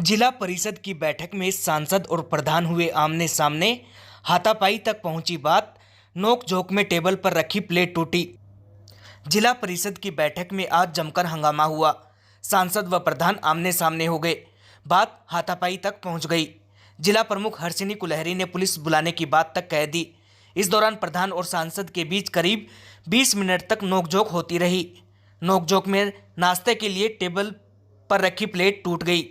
जिला परिषद की बैठक में सांसद और प्रधान हुए आमने सामने। हाथापाई तक पहुंची बात, नोक झोंक में टेबल पर रखी प्लेट टूटी। जिला परिषद की बैठक में आज जमकर हंगामा हुआ। सांसद व प्रधान आमने सामने हो गए। बात हाथापाई तक पहुंच गई। जिला प्रमुख हर्षिनी कुलहरी ने पुलिस बुलाने की बात तक कह दी। इस दौरान प्रधान और सांसद के बीच करीब 20 मिनट तक नोकझोंक होती रही। नोकझोंक में नाश्ते के लिए टेबल पर रखी प्लेट टूट गई।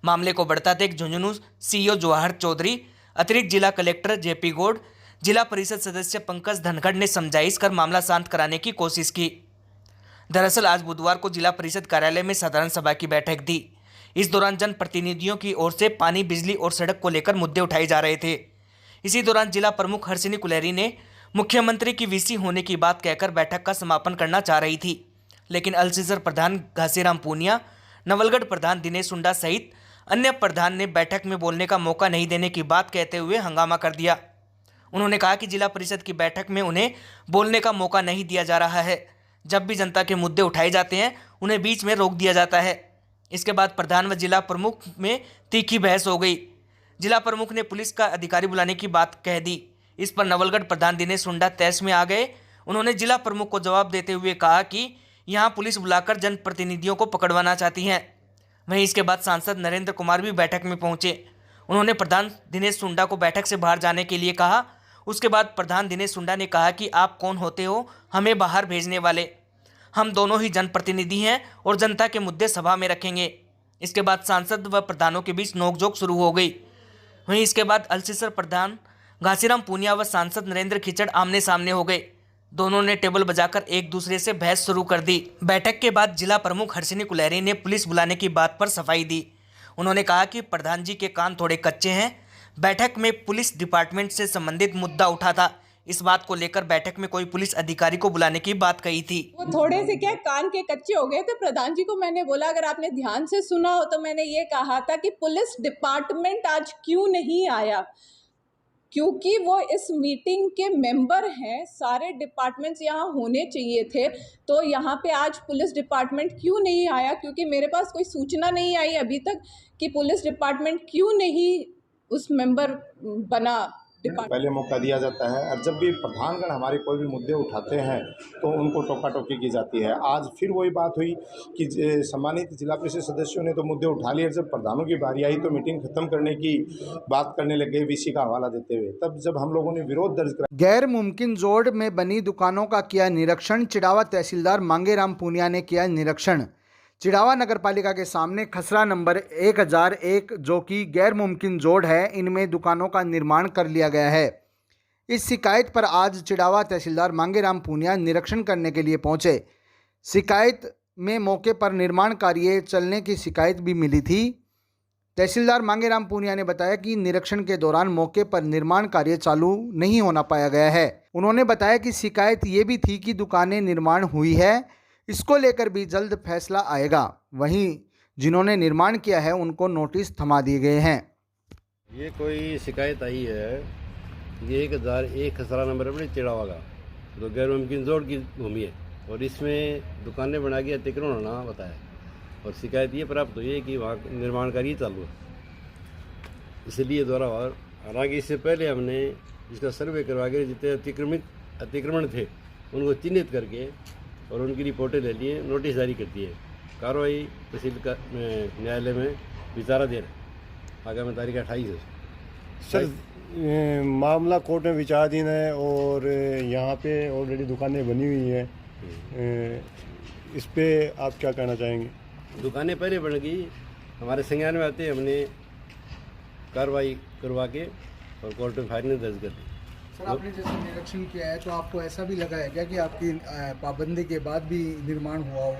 मामले को बढ़ता देख झुंझुनू सीईओ जवाहर चौधरी, अतिरिक्त जिला कलेक्टर जेपी गौड़, जिला परिषद सदस्य पंकज धनखड़ ने समझाइश कर मामला शांत कराने की कोशिश की। दरअसल आज बुधवार को जिला परिषद कार्यालय में साधारण सभा की बैठक थी। इस दौरान जनप्रतिनिधियों की ओर से पानी, बिजली और सड़क को लेकर मुद्दे उठाए जा रहे थे। इसी दौरान जिला प्रमुख हर्षिनी कुलहरी ने मुख्यमंत्री की वीसी होने की बात कहकर बैठक का समापन करना चाह रही थी, लेकिन अल्सीसर प्रधान घासीराम पूनिया, नवलगढ़ प्रधान दिनेश सुंडा सहित अन्य प्रधान ने बैठक में बोलने का मौका नहीं देने की बात कहते हुए हंगामा कर दिया। उन्होंने कहा कि जिला परिषद की बैठक में उन्हें बोलने का मौका नहीं दिया जा रहा है। जब भी जनता के मुद्दे उठाए जाते हैं उन्हें बीच में रोक दिया जाता है। इसके बाद प्रधान व जिला प्रमुख में तीखी बहस हो गई। जिला प्रमुख ने पुलिस का अधिकारी बुलाने की बात कह दी। इस पर नवलगढ़ प्रधान दिनेश सुंडा तैश में आ गए। उन्होंने जिला प्रमुख को जवाब देते हुए कहा कि यहां पुलिस बुलाकर जनप्रतिनिधियों को पकड़वाना चाहती है। वहीं इसके बाद सांसद नरेंद्र कुमार भी बैठक में पहुंचे। उन्होंने प्रधान दिनेश सुंडा को बैठक से बाहर जाने के लिए कहा। उसके बाद प्रधान दिनेश सुंडा ने कहा कि आप कौन होते हो हमें बाहर भेजने वाले? हम दोनों ही जनप्रतिनिधि हैं और जनता के मुद्दे सभा में रखेंगे। इसके बाद सांसद व प्रधानों के बीच नोकझोंक शुरू हो गई। वहीं इसके बाद अल्सीसर प्रधान घासीराम पूनिया व सांसद नरेंद्र खिचड़ आमने सामने हो गए। दोनों ने टेबल बजाकर एक दूसरे से बहस शुरू कर दी। बैठक के बाद जिला प्रमुख हर्षिनी कुलहरी ने पुलिस बुलाने की बात पर सफाई दी। उन्होंने कहा कि प्रधान जी के कान थोड़े कच्चे हैं। बैठक में पुलिस डिपार्टमेंट से संबंधित मुद्दा उठा था। इस बात को लेकर बैठक में कोई पुलिस अधिकारी को बुलाने की बात कही थी। वो थोड़े से क्या कान के कच्चे हो गए थे। प्रधान जी को मैंने बोला, अगर आपने ध्यान से सुना हो तो मैंने ये कहा था कि पुलिस डिपार्टमेंट आज क्यों नहीं आया, क्योंकि वो इस मीटिंग के मेंबर हैं। सारे डिपार्टमेंट्स यहाँ होने चाहिए थे, तो यहाँ पे आज पुलिस डिपार्टमेंट क्यों नहीं आया? क्योंकि मेरे पास कोई सूचना नहीं आई अभी तक कि पुलिस डिपार्टमेंट क्यों नहीं उस मेंबर बना। पहले मौका दिया जाता है और जब भी प्रधानगण हमारे कोई भी मुद्दे उठाते हैं तो उनको टोका टोकी की जाती है। आज फिर वही बात हुई कि सम्मानित जिला परिषद सदस्यों ने तो मुद्दे उठा लिए, जब प्रधानों की बारी आई तो मीटिंग खत्म करने की बात करने लग गए वीसी का हवाला देते हुए। तब जब हम लोगों ने विरोध दर्ज करा। गैर मुमकिन जोड़ में बनी दुकानों का किया निरीक्षण। चिड़ावा तहसीलदार मांगेराम पूनिया ने किया निरीक्षण। चिड़ावा नगरपालिका के सामने खसरा नंबर 1001 जो कि गैर मुमकिन जोड़ है, इनमें दुकानों का निर्माण कर लिया गया है। इस शिकायत पर आज चिड़ावा तहसीलदार मांगेराम पूनिया निरीक्षण करने के लिए पहुंचे। शिकायत में मौके पर निर्माण कार्य चलने की शिकायत भी मिली थी। तहसीलदार मांगेराम पूनिया ने बताया कि निरीक्षण के दौरान मौके पर निर्माण कार्य चालू नहीं होना पाया गया है। उन्होंने बताया कि शिकायत ये भी थी कि दुकानें निर्माण हुई है, इसको लेकर भी जल्द फैसला आएगा। वहीं जिन्होंने निर्माण किया है उनको नोटिस थमा दिए गए हैं। ये कोई शिकायत आई है, ये 1001 खसरा नंबर है चिड़ावा का, जो गैर मुमकिन जोड़ की भूमि है और इसमें दुकानें बना के अतिक्रमण होना बताया। और शिकायत ये प्राप्त हुई है कि वहाँ निर्माण कार्य चालू है, इसलिए द्वारा। और हालांकि इससे पहले हमने इसका सर्वे करवा के जितने अतिक्रमण थे उनको चिन्हित करके और उनकी रिपोर्टें ले लिए, नोटिस जारी कर दिए। कार्रवाई तहसील का न्यायालय में विचारा दे रहे आगामी तारीख 28 है। सर मामला कोर्ट में विचाराधीन है और यहाँ पे ऑलरेडी दुकानें बनी हुई हैं, इस पे आप क्या कहना चाहेंगे? दुकानें पहले बन गई, हमारे संज्ञान में आते हमने कार्रवाई करवा के और कोर्ट में फाइल दर्ज कर दी। सर, आपने जैसे निरीक्षण किया है तो आपको ऐसा भी लगा है क्या कि आपकी पाबंदी के बाद भी निर्माण हुआ हो?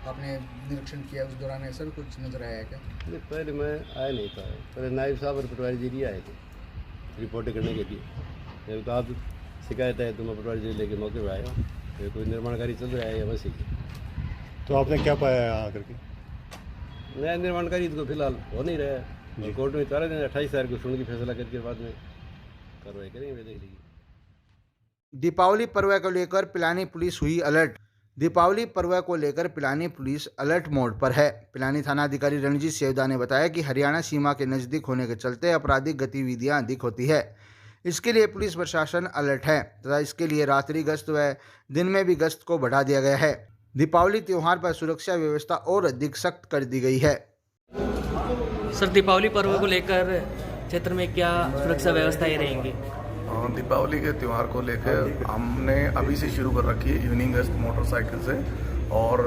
आपने निरीक्षण किया उस दौरान ऐसा भी कुछ नजर आया है क्या? नहीं, पहले मैं आया नहीं था। पहले नायब साहब और पटवारी जी लिए आए थे रिपोर्टें करने के लिए। जब कहा तो शिकायत है तो मैं पटवारी जी लेके मौके पर आया। फिर कोई निर्माण कार्य चल रहा है या वैसे ही। तो आपने क्या पाया है यहाँ करके? नया निर्माण कार्य तो फिलहाल हो नहीं रहा है। कोर्ट में 28 तारीख को सुन के फैसला करके बाद में कार्रवाई करेंगे, देख लीजिए। दीपावली पर्व को लेकर पिलानी पुलिस हुई अलर्ट। दीपावली पर्व को लेकर पिलानी पुलिस अलर्ट मोड पर है। पिलानी थाना अधिकारी रणजीत सेवदा ने बताया कि हरियाणा सीमा के नज़दीक होने के चलते आपराधिक गतिविधियां अधिक होती है। इसके लिए पुलिस प्रशासन अलर्ट है तथा इसके लिए रात्रि गश्त व दिन में भी गश्त को बढ़ा दिया गया है। दीपावली त्यौहार पर सुरक्षा व्यवस्था और अधिक सख्त कर दी गई है। सर, दीपावली पर्व को लेकर क्षेत्र में क्या सुरक्षा व्यवस्थाएं रहेंगी? दीपावली के त्यौहार को लेकर हमने अभी से शुरू कर रखी है इवनिंग गश्त मोटरसाइकिल से, और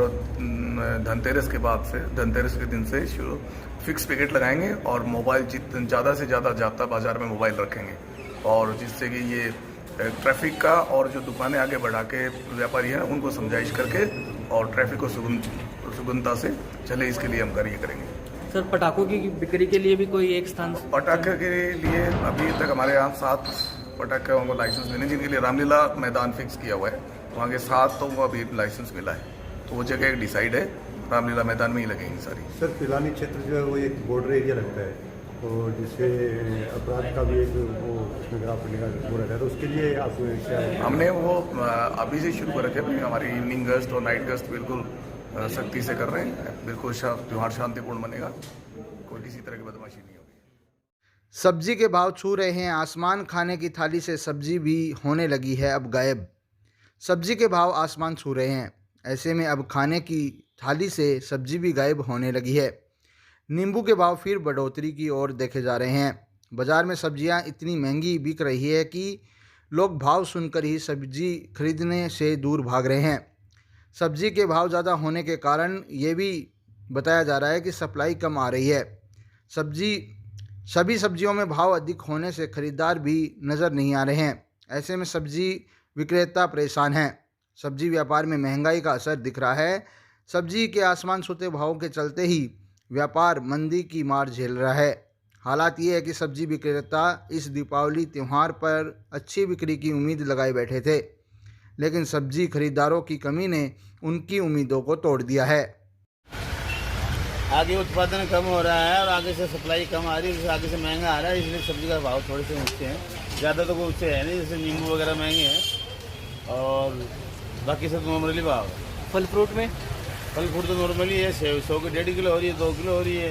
धनतेरस के बाद से, धनतेरस के दिन से शुरू फिक्स पिकेट लगाएंगे और मोबाइल ज़्यादा से ज़्यादा जाप्ता बाज़ार में मोबाइल रखेंगे, और जिससे कि ये ट्रैफिक का और जो दुकानें आगे बढ़ा के व्यापारी हैं उनको समझाइश करके और ट्रैफिक को सुगमता से चले, इसके लिए हम कार्य करेंगे। सर, पटाखों की बिक्री के लिए भी कोई एक स्थान? पटाखे के लिए अभी तक हमारे यहाँ 7 पटाखे को लाइसेंस मिले, जिनके लिए रामलीला मैदान फिक्स किया हुआ है, वहाँ के 7 तो अभी लाइसेंस मिला है, तो वो जगह एक डिसाइड है, रामलीला मैदान में ही लगेंगी सारी। सर, पिलानी क्षेत्र जो है वो एक बॉर्डर एरिया लगता है, और जिससे अपराध का भी एक वो उसमें ग्राफ करने का वो रहता है, तो उसके लिए आप क्या हमने वो अभी से शुरू कर रखे हैं। हमारी इवनिंग गश्त और नाइट गश्त बिल्कुल सख्ती से कर रहे हैं, बिल्कुल त्यौहार शांतिपूर्ण बनेगा, कोई किसी तरह की बदमाशी नहीं होगी। सब्जी के भाव छू रहे हैं आसमान, खाने की थाली से सब्जी भी होने लगी है अब गायब। सब्जी के भाव आसमान छू रहे हैं, ऐसे में अब खाने की थाली से सब्जी भी गायब होने लगी है। नींबू के भाव फिर बढ़ोतरी की ओर देखे जा रहे हैं। बाज़ार में सब्जियां इतनी महंगी बिक रही है कि लोग भाव सुनकर ही सब्जी खरीदने से दूर भाग रहे हैं। सब्जी के भाव ज़्यादा होने के कारण ये भी बताया जा रहा है कि सप्लाई कम आ रही है। सभी सब्जियों में भाव अधिक होने से खरीदार भी नज़र नहीं आ रहे हैं। ऐसे में सब्जी विक्रेता परेशान हैं। सब्जी व्यापार में महंगाई का असर दिख रहा है। सब्जी के आसमान छूते भावों के चलते ही व्यापार मंदी की मार झेल रहा है। हालात ये है कि सब्जी विक्रेता इस दीपावली त्यौहार पर अच्छी बिक्री की उम्मीद लगाए बैठे थे, लेकिन सब्जी खरीदारों की कमी ने उनकी उम्मीदों को तोड़ दिया है। आगे उत्पादन कम हो रहा है और आगे से सप्लाई कम आ रही है, आगे से महंगा आ रहा है, इसलिए सब्जी का भाव थोड़े से ऊँचे हैं। ज़्यादा तो कोई ऊँचे है नहीं, जैसे नींबू वगैरह महंगे हैं और बाकी सब नॉर्मली भाव है। फल फ्रूट में? फल फ्रूट तो नॉर्मली है, 100 की 1.5 किलो हो रही है, 2 किलो हो रही है।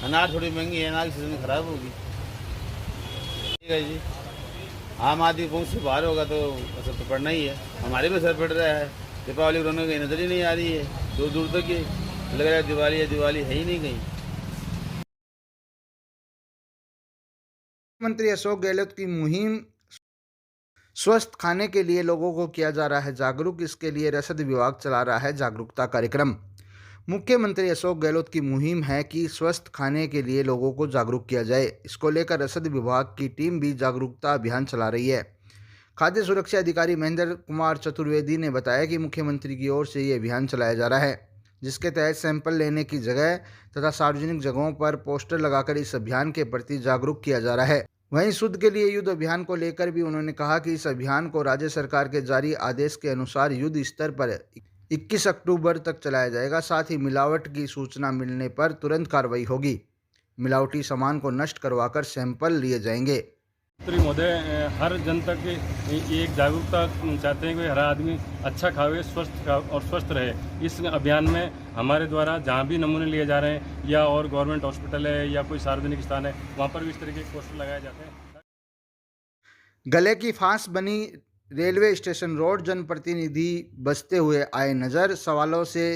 अनार थोड़ी महंगी है, अनार की सीजन खराब होगी। ठीक है जी, आम आदमी पहुँच से बाहर होगा तो असर तो पड़ना ही है, हमारे भी असर पड़ रहा है। दीपावली की रौनक कहीं नजर ही नहीं आ रही है, दूर दूर तक ही लग रहा है दिवाली है, दिवाली है ही नहीं कहीं। मुख्यमंत्री अशोक गहलोत की मुहिम स्वस्थ खाने के लिए लोगों को किया जा रहा है जागरूक। इसके लिए रसद विभाग चला रहा है जागरूकता कार्यक्रम। मुख्यमंत्री अशोक गहलोत की मुहिम है कि स्वस्थ खाने के लिए लोगों को जागरूक किया जाए। इसको लेकर रसद विभाग की टीम भी जागरूकता अभियान चला रही है। खाद्य सुरक्षा अधिकारी महेंद्र कुमार चतुर्वेदी ने बताया कि मुख्यमंत्री की ओर से ये अभियान चलाया जा रहा है, जिसके तहत सैंपल लेने की जगह तथा सार्वजनिक जगहों पर पोस्टर लगाकर इस अभियान के प्रति जागरूक किया जा रहा है। वहीं शुद्ध के लिए युद्ध अभियान को लेकर भी उन्होंने कहा कि इस अभियान को राज्य सरकार के जारी आदेश के अनुसार युद्ध स्तर पर 21 अक्टूबर तक चलाया जाएगा। साथ ही मिलावट की सूचना मिलने पर तुरंत कार्रवाई होगी। मिलावटी सामान को नष्ट करवाकर सैंपल लिए जाएंगे। महोदय, हर जनता के एक जागरूकता चाहते हैं कि हर आदमी अच्छा खावे, स्वस्थ और स्वस्थ रहे। इस अभियान में हमारे द्वारा जहाँ भी नमूने लिए जा रहे हैं या और गवर्नमेंट हॉस्पिटल है या कोई सार्वजनिक स्थान है, वहाँ पर भी इस तरीके के पोस्टर लगाए जाते हैं। गले की फांस बनी रेलवे स्टेशन रोड, जनप्रतिनिधि बसते हुए आए नज़र। सवालों से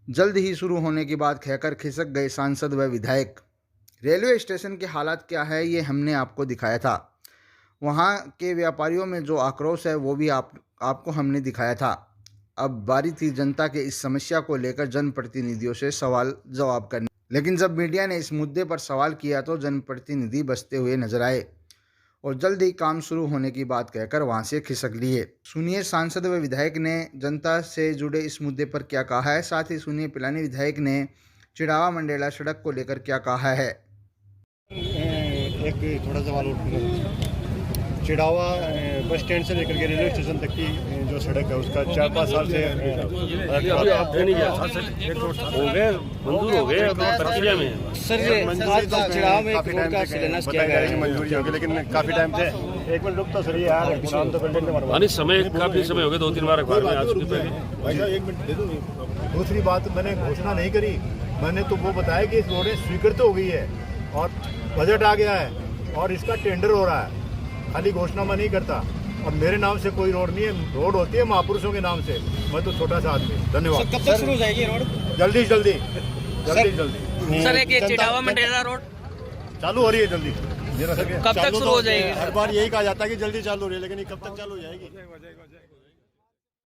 जल्द ही शुरू होने की बात कहकर खिसक गए सांसद व विधायक। रेलवे स्टेशन के हालात क्या है ये हमने आपको दिखाया था। वहाँ के व्यापारियों में जो आक्रोश है वो भी आपको हमने दिखाया था। अब बारी थी जनता के इस समस्या को लेकर जनप्रतिनिधियों से सवाल जवाब करने, लेकिन जब मीडिया ने इस मुद्दे पर सवाल किया तो जनप्रतिनिधि बसते हुए नजर आए और जल्द ही काम शुरू होने की बात कहकर वहाँ से खिसक लिए। सुनिए सांसद व विधायक ने जनता से जुड़े इस मुद्दे पर क्या कहा है। साथ ही सुनिए पिलानी विधायक ने चिड़ावा मंडेला सड़क को लेकर क्या कहा है। एक थोड़ा सवाल उठ चिड़ावा बस स्टैंड से लेकर के रेलवे स्टेशन तक की जो सड़क है उसका 4-5 साल से हो गए मंजूर हो गए, प्रक्रिया में है। सर आज चिड़ाव में एक रोड का शिलान्यास किया गया है। मंजूरी होगी, लेकिन काफी टाइम से एक मिनट रुक तो सर यार, शाम तो बिल्डिंग में यानी समय काफी समय हो गया, 2-3 बार अखबार में आ चुके पहले। भाई साहब 1 मिनट दे दो। दूसरी बात, मैंने घोषणा नहीं करी, मैंने तो वो बताया कि इस रोड स्वीकृत हो गई है और बजट आ गया है और इसका टेंडर हो रहा है। खाली घोषणा मैं नहीं करता, और मेरे नाम से कोई रोड नहीं है, रोड होती है महापुरुषों के नाम से, मैं तो छोटा सा आदमी। धन्यवाद। कब तक शुरू हो जाएगी रोड? जल्दी जल्दी जल्दी जल्दी। सर एक चिड़ावा मंडेला रोड चालू हो रही है जल्दी। कब तक शुरू हो जाएगी? हर बार यही कहा जाता है कि जल्दी चालू हो रही है, लेकिन ये कब तक चालू हो जाएगी?